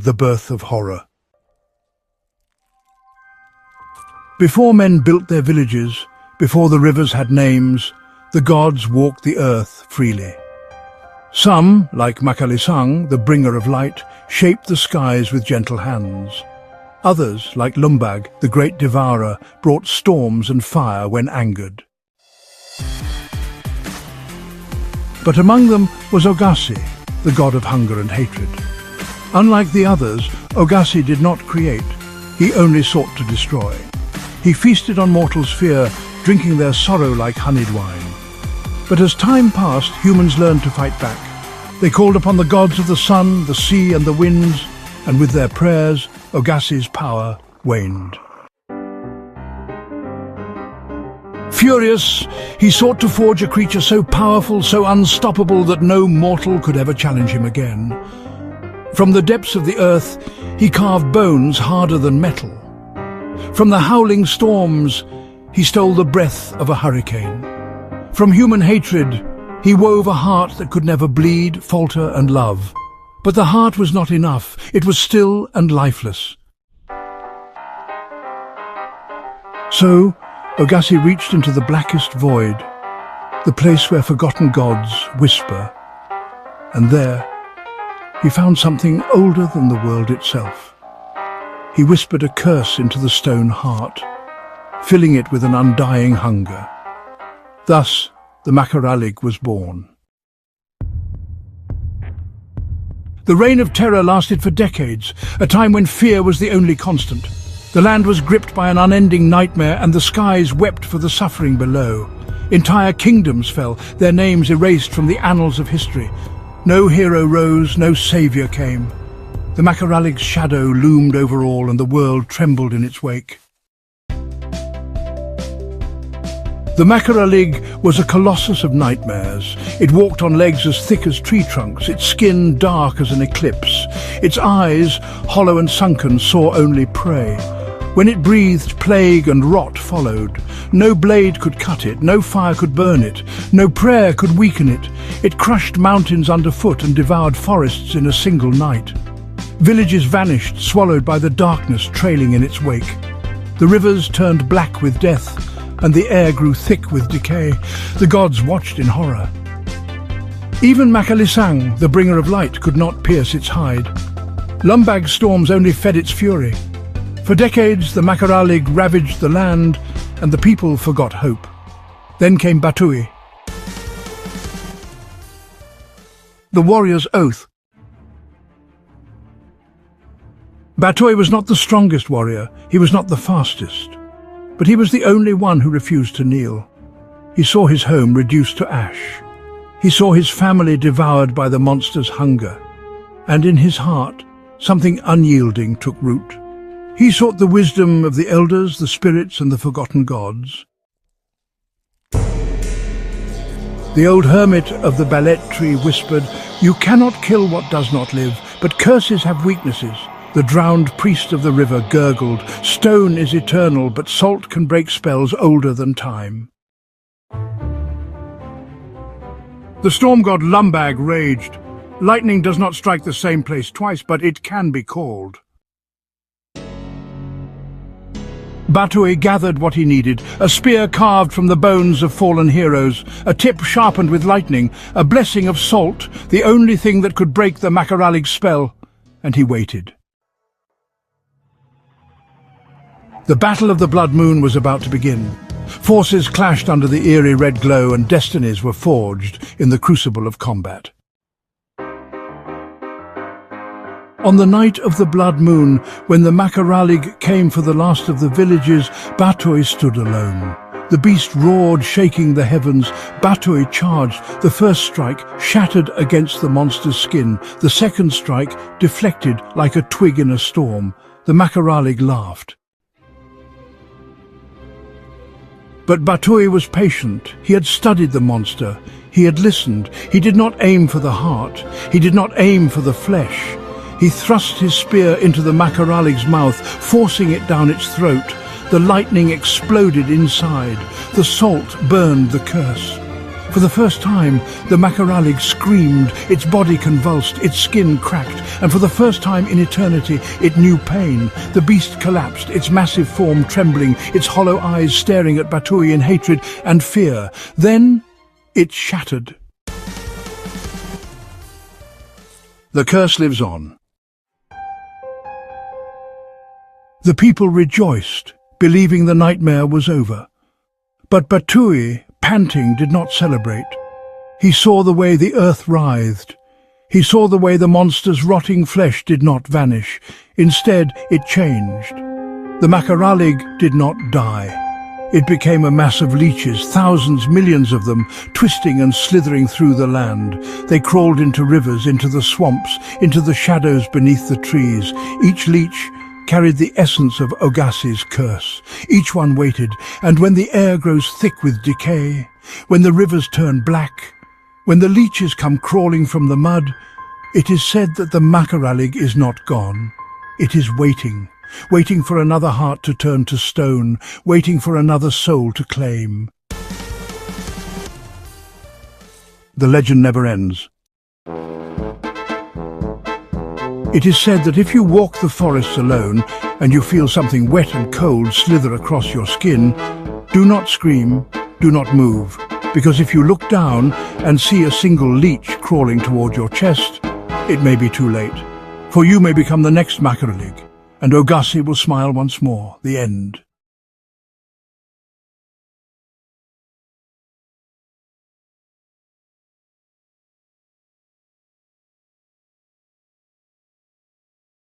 The birth of horror. Before men built their villages, before the rivers had names, the gods walked the earth freely. Some, like Makarallig, the bringer of light, shaped the skies with gentle hands. Others, like Lumbag, the great devourer, brought storms and fire when angered. But among them was Ogassi, the god of hunger and hatred. Unlike the others, Ogassi did not create, he only sought to destroy. He feasted on mortals' fear, drinking their sorrow like honeyed wine. But as time passed, humans learned to fight back. They called upon the gods of the sun, the sea and the winds, and with their prayers, Ogassi's power waned. Furious, he sought to forge a creature so powerful, so unstoppable that no mortal could ever challenge him again. From the depths of the earth, he carved bones harder than metal. From the howling storms, he stole the breath of a hurricane. From human hatred, he wove a heart that could never bleed, falter and love. But the heart was not enough. It was still and lifeless. So, Ogassi reached into the blackest void, the place where forgotten gods whisper. And there, he found something older than the world itself. He whispered a curse into the stone heart, filling it with an undying hunger. Thus, the Makarallig was born. The reign of terror lasted for decades, a time when fear was the only constant. The land was gripped by an unending nightmare, and the skies wept for the suffering below. Entire kingdoms fell, their names erased from the annals of history. No hero rose, no savior came. The Makarallig's shadow loomed over all, and the world trembled in its wake. The Makarallig was a colossus of nightmares. It walked on legs as thick as tree trunks, its skin dark as an eclipse. Its eyes, hollow and sunken, saw only prey. When it breathed, plague and rot followed. No blade could cut it, no fire could burn it, no prayer could weaken it. It crushed mountains underfoot and devoured forests in a single night. Villages vanished, swallowed by the darkness trailing in its wake. The rivers turned black with death, and the air grew thick with decay. The gods watched in horror. Even Makarallig, the bringer of light, could not pierce its hide. Lumbag's storms only fed its fury. For decades, the Makarallig ravaged the land, and the people forgot hope. Then came Batooy, the warrior's oath. Batooy was not the strongest warrior, he was not the fastest. But he was the only one who refused to kneel. He saw his home reduced to ash. He saw his family devoured by the monster's hunger. And in his heart, something unyielding took root. He sought the wisdom of the elders, the spirits, and the forgotten gods. The old hermit of the ballet tree whispered, "You cannot kill what does not live, but curses have weaknesses." The drowned priest of the river gurgled, "Stone is eternal, but salt can break spells older than time." The storm god Lumbag raged. Lightning does not strike the same place twice, but it can be called. Batooy gathered what he needed, a spear carved from the bones of fallen heroes, a tip sharpened with lightning, a blessing of salt, the only thing that could break the Makarallig's spell, and he waited. The Battle of the Blood Moon was about to begin. Forces clashed under the eerie red glow, and destinies were forged in the crucible of combat. On the night of the Blood Moon, when the Makarallig came for the last of the villages, Batooy stood alone. The beast roared, shaking the heavens. Batooy charged. The first strike shattered against the monster's skin. The second strike deflected like a twig in a storm. The Makarallig laughed. But Batooy was patient. He had studied the monster. He had listened. He did not aim for the heart. He did not aim for the flesh. He thrust his spear into the Makarallig's mouth, forcing it down its throat. The lightning exploded inside. The salt burned the curse. For the first time, the Makarallig screamed, its body convulsed, its skin cracked, and for the first time in eternity, it knew pain. The beast collapsed, its massive form trembling, its hollow eyes staring at Batooy in hatred and fear. Then it shattered. The curse lives on. The people rejoiced, believing the nightmare was over. But Batooy, panting, did not celebrate. He saw the way the earth writhed. He saw the way the monster's rotting flesh did not vanish. Instead, it changed. The Makarallig did not die. It became a mass of leeches, thousands, millions of them, twisting and slithering through the land. They crawled into rivers, into the swamps, into the shadows beneath the trees. Each leech carried the essence of Ogassi's curse. Each one waited, and when the air grows thick with decay, when the rivers turn black, when the leeches come crawling from the mud, it is said that the Makarallig is not gone. It is waiting, waiting for another heart to turn to stone, waiting for another soul to claim. The legend never ends. It is said that if you walk the forests alone and you feel something wet and cold slither across your skin, do not scream, do not move, because if you look down and see a single leech crawling toward your chest, it may be too late, for you may become the next Makarallig, and Ogassi will smile once more. The end.